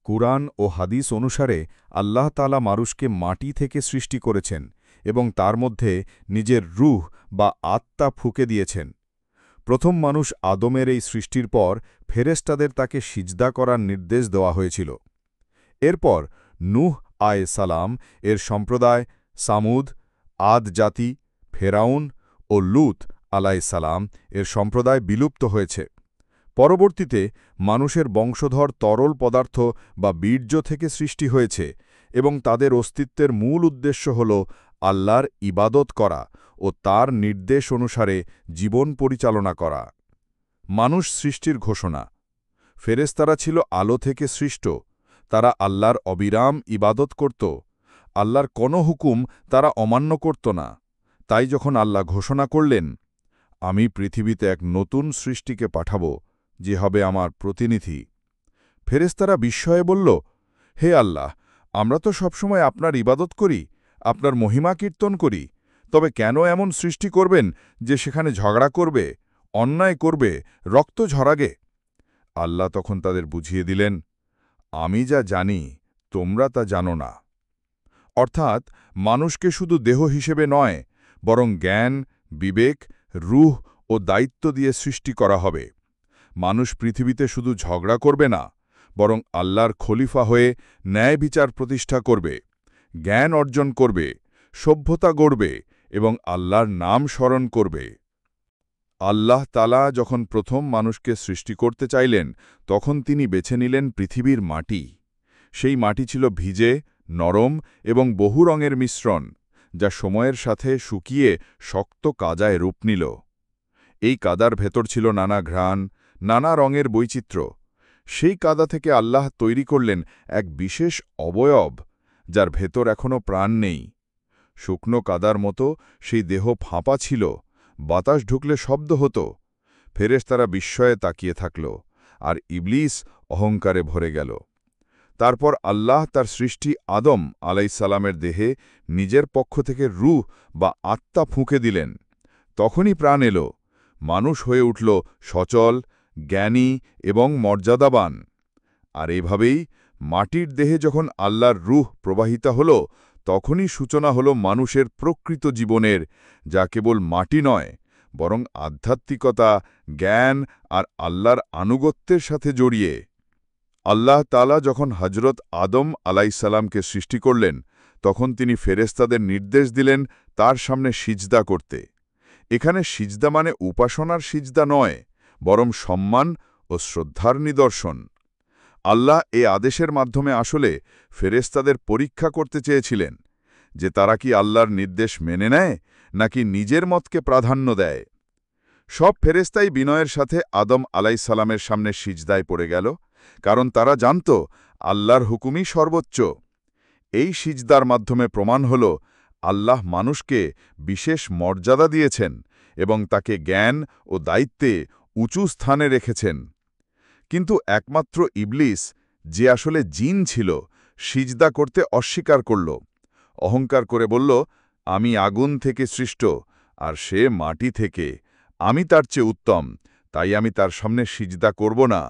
কুরআন ও হাদিস অনুসারে আল্লাহ তাআলা মানুষকে মাটি থেকে সৃষ্টি করেছেন এবং তার মধ্যে নিজের রূহ বা আত্মা ফুঁকে দিয়েছেন। প্রথম মানুষ আদমের এই সৃষ্টির পর ফেরেশতাদের তাকে সিজদা করার নির্দেশ দেওয়া হয়েছিল। এরপর নূহ আ.সালাম এর সম্প্রদায়, সামুদ, আদ জাতি, ফেরাউন ও লূত আ.সালাম এর সম্প্রদায় বিলুপ্ত হয়েছে। পরবর্তীতে মানুষের বংশধর তরল পদার্থ বা বীর্য থেকে সৃষ্টি হয়েছে এবং তাদের অস্তিত্বের মূল উদ্দেশ্য হল আল্লাহর ইবাদত করা ও তার নির্দেশ অনুসারে জীবন পরিচালনা করা। মানুষ সৃষ্টির ঘোষণা। ফেরেশতারা ছিল আলো থেকে সৃষ্ট। তারা আল্লাহর অবিরাম ইবাদত করত। আল্লাহর কোনো হুকুম তারা অমান্য করত না। তাই যখন আল্লাহ ঘোষণা করলেন, আমি পৃথিবীতে এক নতুন সৃষ্টিকে পাঠাব, যে হবে আমার প্রতিনিধি, ফেরেশতারা বিস্ময়ে বলল, হে আল্লাহ, আমরা তো সবসময় আপনার ইবাদত করি, আপনার মহিমা কীর্তন করি, তবে কেন এমন সৃষ্টি করবেন যে সেখানে ঝগড়া করবে, অন্যায় করবে, রক্ত ঝরাবে? আল্লাহ তখন তাদের বুঝিয়ে দিলেন, আমি যা জানি তোমরা তা জানো না। অর্থাৎ মানুষকে শুধু দেহ হিসেবে নয়, বরং জ্ঞান, বিবেক, রূহ ও দায়িত্ব দিয়ে সৃষ্টি করা হবে। মানুষ পৃথিবীতে শুধু ঝগড়া করবে না, বরং আল্লাহর খলিফা হয়ে ন্যায় বিচার প্রতিষ্ঠা করবে, জ্ঞান অর্জন করবে, সভ্যতা গড়বে এবং আল্লাহর নাম স্মরণ করবে। আল্লাহ তাআলা যখন প্রথম মানুষকে সৃষ্টি করতে চাইলেন, তখন তিনি বেছে নিলেন পৃথিবীর মাটি। সেই মাটি ছিল ভিজে, নরম এবং বহু রঙের মিশ্রণ, যা সময়ের সাথে শুকিয়ে শক্ত কাদায় রূপ নিল। এই কাদার ভেতর ছিল নানা ঘ্রাণ, নানা রঙের বৈচিত্র্য। সেই কাদা থেকে আল্লাহ তৈরি করলেন এক বিশেষ অবয়ব, যার ভেতর এখনও প্রাণ নেই। শুকনো কাদার মতো সেই দেহ ফাঁপা ছিল, বাতাস ঢুকলে শব্দ হতো। ফেরেশতারা বিস্ময়ে তাকিয়ে থাকল, আর ইবলিস অহংকারে ভরে গেল। তারপর আল্লাহ তার সৃষ্টি আদম আলাইসালামের দেহে নিজের পক্ষ থেকে রূহ বা আত্মা ফুঁকে দিলেন। তখনই প্রাণ এল, মানুষ হয়ে উঠল সচল, জ্ঞানী এবং মর্যাদাবান। আর এভাবেই মাটির দেহে যখন আল্লাহর রূহ প্রবাহিত হল, তখনই সূচনা হল মানুষের প্রকৃত জীবনের, যা কেবল মাটি নয়, বরং আধ্যাত্মিকতা, জ্ঞান আর আল্লাহর আনুগত্যের সাথে জড়িয়ে। আল্লাহ তাআলা যখন হজরত আদম আলাইসালামকে সৃষ্টি করলেন, তখন তিনি ফেরেশতাদের নির্দেশ দিলেন তার সামনে সিজদা করতে। এখানে সিজদা মানে উপাসনার সিজদা নয়, বরং সম্মান ও শ্রদ্ধার নিদর্শন। আল্লাহ এ আদেশের মাধ্যমে আসলে ফেরেশতাদের পরীক্ষা করতে চেয়েছিলেন যে তারা কি আল্লাহর নির্দেশ মেনে নেয় নাকি নিজের মতকে প্রাধান্য দেয়। সব ফেরেশতাই বিনয়ের সাথে আদম আলাইসালামের সামনে সিজদায় পড়ে গেল, কারণ তারা জানত আল্লাহর হুকুমই সর্বোচ্চ। এই সিজদার মাধ্যমে প্রমাণ হল আল্লাহ মানুষকে বিশেষ মর্যাদা দিয়েছেন এবং তাকে জ্ঞান ও দায়িত্বে উঁচু স্থানে রেখেছেন। কিন্তু একমাত্র ইবলিস, যে আসলে জিন ছিল, সিজদা করতে অস্বীকার করল। অহংকার করে বলল, আমি আগুন থেকে সৃষ্ট আর সে মাটি থেকে, আমি তার চেয়ে উত্তম, তাই আমি তার সামনে সিজদা করব না।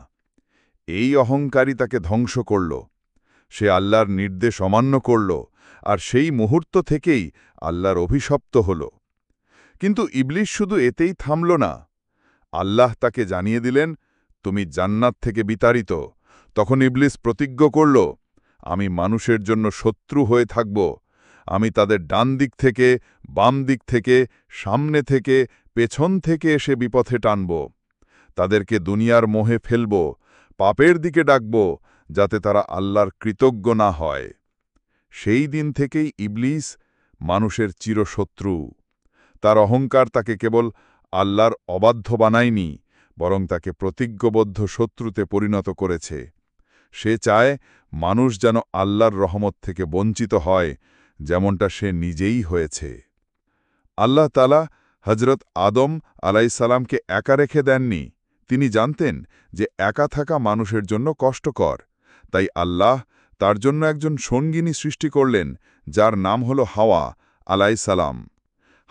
এই অহংকারই তাকে ধ্বংস করল। সে আল্লাহর নির্দেশ অমান্য করল, আর সেই মুহূর্ত থেকেই আল্লাহর অভিশপ্ত হল। কিন্তু ইবলিস শুধু এতেই থামল না। আল্লাহ তাকে জানিয়ে দিলেন, তুমি জান্নাত থেকে বিতাড়িত। তখন ইবলিস প্রতিজ্ঞা করল, আমি মানুষের জন্য শত্রু হয়ে থাকব। আমি তাদের ডান দিক থেকে, বাম দিক থেকে, সামনে থেকে, পেছন থেকে এসে বিপথে টানব। তাদেরকে দুনিয়ার মোহে ফেলব, পাপের দিকে ডাকব, যাতে তারা আল্লাহর কৃতজ্ঞ না হয়। সেই দিন থেকেই ইবলিস মানুষের চিরশত্রু। তার অহংকার তাকে কেবল আল্লাহর অবাধ্য বানায়নি, বরং তাকে প্রতিজ্ঞবদ্ধ শত্রুতে পরিণত করেছে। সে চায় মানুষ যেন আল্লাহর রহমত থেকে বঞ্চিত হয়, যেমনটা সে নিজেই হয়েছে। আল্লাহ তাআলা হজরত আদম আলাইসালামকে একা রেখে দেননি। তিনি জানতেন যে একা থাকা মানুষের জন্য কষ্টকর। তাই আল্লাহ তার জন্য একজন সঙ্গিনী সৃষ্টি করলেন, যার নাম হল হাওয়া আলাইসালাম।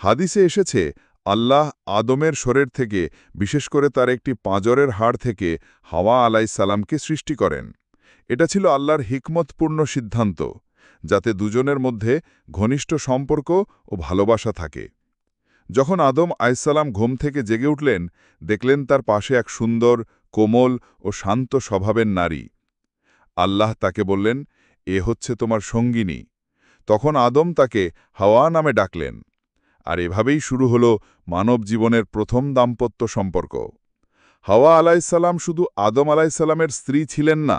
হাদিসে এসেছে, আল্লাহ আদমের শরীর থেকে, বিশেষ করে তার একটি পাঁজরের হাড় থেকে হাওয়া আলাইসালামকে সৃষ্টি করেন। এটা ছিল আল্লাহর হিকমতপূর্ণ সিদ্ধান্ত, যাতে দুজনের মধ্যে ঘনিষ্ঠ সম্পর্ক ও ভালোবাসা থাকে। যখন আদম আলাইহিসসালাম ঘুম থেকে জেগে উঠলেন, দেখলেন তার পাশে এক সুন্দর, কোমল ও শান্ত স্বভাবের নারী। আল্লাহ তাকে বললেন, এ হচ্ছে তোমার সঙ্গিনী। তখন আদম তাকে হাওয়া নামে ডাকলেন। আর এভাবেই শুরু হল মানব জীবনের প্রথম দাম্পত্য সম্পর্ক। হাওয়া আলাইহিসসালাম শুধু আদম আলাইহিসসালামের স্ত্রী ছিলেন না,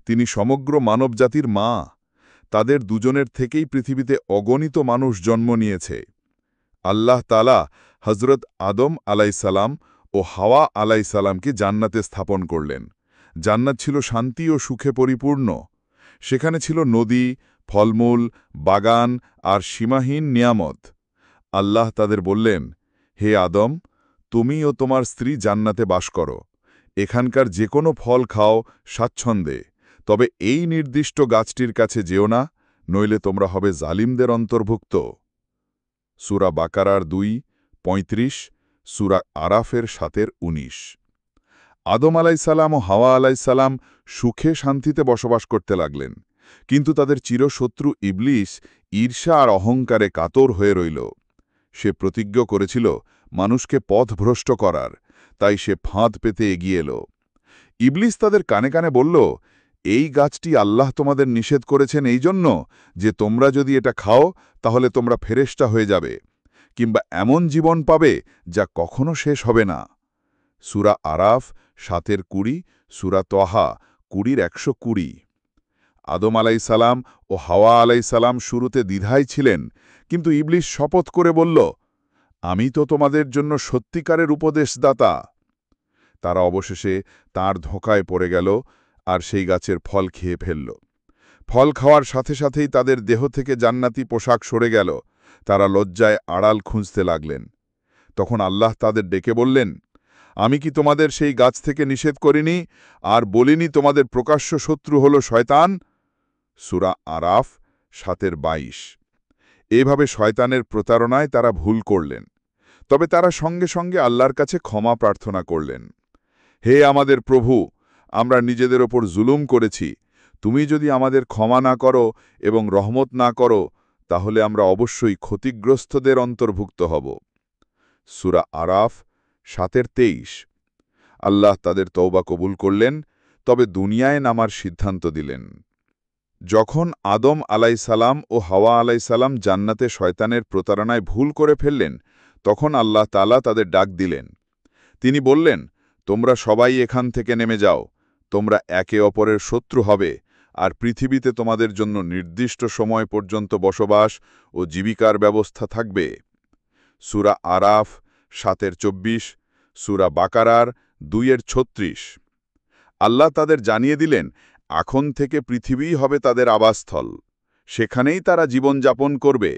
তিনি সমগ্র মানবজাতির মা। তাদের দুজনের থেকেই পৃথিবীতে অগণিত মানুষ জন্ম নিয়েছে। আল্লাহ তাআলা হজরত আদম আলাইহিসসালাম ও হাওয়া আলাইহিসসালামকে জান্নাতে স্থাপন করলেন। জান্নাত ছিল শান্তি ও সুখে পরিপূর্ণ। সেখানে ছিল নদী, ফলমূল, বাগান আর সীমাহীন নিয়ামত। আল্লাহ তাদের বললেন, হে আদম, তুমি ও তোমার স্ত্রী জান্নাতে বাস করো। এখানকার যে কোনো ফল খাও স্বাচ্ছন্দ্যে, তবে এই নির্দিষ্ট গাছটির কাছে যেও না, নইলে তোমরা হবে জালিমদের অন্তর্ভুক্ত। সূরা বাকারার 2:35, সূরা আরাফের 7-19। আদম আলাইহিসসালাম ও হাওয়া আলাইহিসসালাম সুখে শান্তিতে বসবাস করতে লাগলেন, কিন্তু তাদের চিরশত্রু ইবলিস ঈর্ষা আর অহংকারে কাতর হয়ে রইল। সে প্রতিজ্ঞা করেছিল মানুষকে পথভ্রষ্ট করার, তাই সে ফাঁদ পেতে এগিয়ে এল। ইবলিস তাদের কানে কানে বলল, এই গাছটি আল্লাহ তোমাদের নিষেধ করেছেন এই জন্য যে তোমরা যদি এটা খাও তাহলে তোমরা ফেরেশতা হয়ে যাবে, কিংবা এমন জীবন পাবে যা কখনো শেষ হবে না। সূরা আরাফ 7-20, সূরা তহা 20-120। আদম আলাইহিসসালাম ও হাওয়া আলাইহিসসালাম শুরুতে দ্বিধায় ছিলেন, কিন্তু ইবলিস শপথ করে বলল, আমি তো তোমাদের জন্য সত্যিকারের উপদেশদাতা। তারা অবশেষে তাঁর ধোঁকায় পড়ে গেল আর সেই গাছের ফল খেয়ে ফেলল। ফল খাওয়ার সাথে সাথেই তাদের দেহ থেকে জান্নাতি পোশাক সরে গেল। তারা লজ্জায় আড়াল খুঁজতে লাগলেন। তখন আল্লাহ তাদের ডেকে বললেন, আমি কি তোমাদের সেই গাছ থেকে নিষেধ করিনি আর বলিনি তোমাদের প্রকাশ্য শত্রু হল শয়তান? সূরা আরাফ 7-22। এভাবে শয়তানের প্রতারণায় তারা ভুল করলেন, তবে তারা সঙ্গে সঙ্গে আল্লাহর কাছে ক্ষমা প্রার্থনা করলেন। হে আমাদের প্রভু, আমরা নিজেদের ওপর জুলুম করেছি। তুমি যদি আমাদের ক্ষমা না করো এবং রহমত না করো, তাহলে আমরা অবশ্যই ক্ষতিগ্রস্তদের অন্তর্ভুক্ত হব। সূরা আরাফ 7-23। আল্লাহ তাদের তওবা কবুল করলেন, তবে দুনিয়ায় নামার সিদ্ধান্ত দিলেন। যখন আদম আলাইহিসসালাম ও হাওয়া আলাইহিসসালাম জান্নাতে শয়তানের প্রতারণায় ভুল করে ফেললেন, তখন আল্লাহ তাআলা তাদের ডাক দিলেন। তিনি বললেন, তোমরা সবাই এখান থেকে নেমে যাও। তোমরা একে অপরের শত্রু হবে, আর পৃথিবীতে তোমাদের জন্য নির্দিষ্ট সময় পর্যন্ত বসবাস ও জীবিকার ব্যবস্থা থাকবে। সূরা আরাফ 7-24, সূরা বাকারার 2-36। আল্লাহ তাদের জানিয়ে দিলেন, এখন থেকে পৃথিবীই হবে তাদের আবাসস্থল। সেখানেই তারা জীবনযাপন করবে,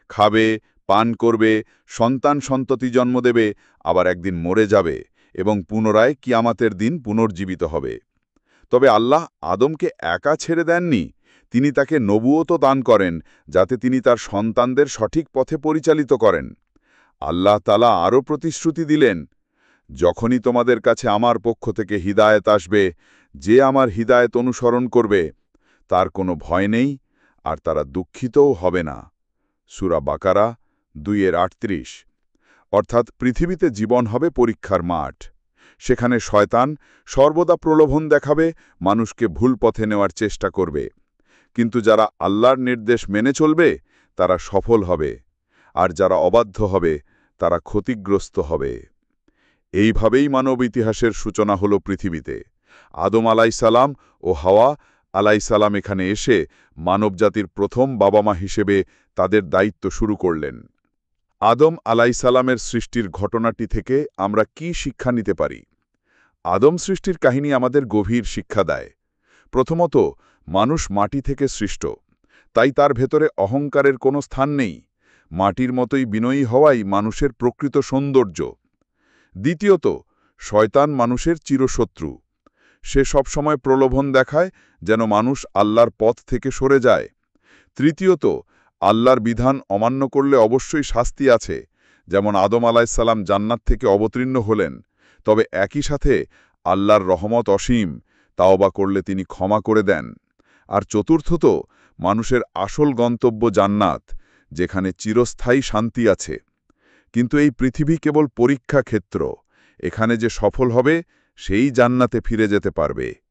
খাবে, পান করবে, সন্তান সন্ততি জন্ম দেবে, আবার একদিন মরে যাবে এবং পুনরায় কিয়ামতের দিন পুনর্জীবিত হবে। তবে আল্লাহ আদমকে একা ছেড়ে দেননি, তিনি তাকে নবুয়ত দান করেন, যাতে তিনি তার সন্তানদের সঠিক পথে পরিচালিত করেন। আল্লাহ তাআলা আরও প্রতিশ্রুতি দিলেন, যখনই তোমাদের কাছে আমার পক্ষ থেকে হিদায়াত আসবে, যে আমার হিদায়াত অনুসরণ করবে তার কোনো ভয় নেই, আর তারা দুঃখিতও হবে না। সূরা বাকারা 2-38। অর্থাৎ পৃথিবীতে জীবন হবে পরীক্ষার মাঠ। সেখানে শয়তান সর্বদা প্রলোভন দেখাবে, মানুষকে ভুল পথে নেওয়ার চেষ্টা করবে, কিন্তু যারা আল্লাহর নির্দেশ মেনে চলবে তারা সফল হবে, আর যারা অবাধ্য হবে তারা ক্ষতিগ্রস্ত হবে। এইভাবেই মানব ইতিহাসের সূচনা হল পৃথিবীতে। আদম আলাইহিসসালাম ও হাওয়া আলাইহিসসালাম এখানে এসে মানবজাতির প্রথম বাবা মা হিসেবে তাদের দায়িত্ব শুরু করলেন। আদম আলাইহিসসালামের সৃষ্টির ঘটনাটি থেকে আমরা কি শিক্ষা নিতে পারি? আদম সৃষ্টির কাহিনী আমাদের গভীর শিক্ষা দেয়। প্রথমত, মানুষ মাটি থেকে সৃষ্ট, তাই তার ভেতরে অহংকারের কোনো স্থান নেই। মাটির মতোই বিনয়ী হওয়াই মানুষের প্রকৃত সৌন্দর্য। দ্বিতীয়ত, শয়তান মানুষের চিরশত্রু। সে সবসময় প্রলোভন দেখায় যেন মানুষ আল্লাহর পথ থেকে সরে যায়। তৃতীয়ত, আল্লাহর বিধান অমান্য করলে অবশ্যই শাস্তি আছে, যেমন আদম আলাইহিসসালাম জান্নাত থেকে অবতীর্ণ হলেন, তবে একই সাথে আল্লাহর রহমত অসীম, তাওবা করলে তিনি ক্ষমা করে দেন। আর চতুর্থত, মানুষের আসল গন্তব্য জান্নাত, যেখানে চিরস্থায়ী শান্তি আছে। কিন্তু এই পৃথিবী কেবল পরীক্ষা ক্ষেত্র। এখানে যে সফল হবে সেই জান্নাতে ফিরে যেতে পারবে।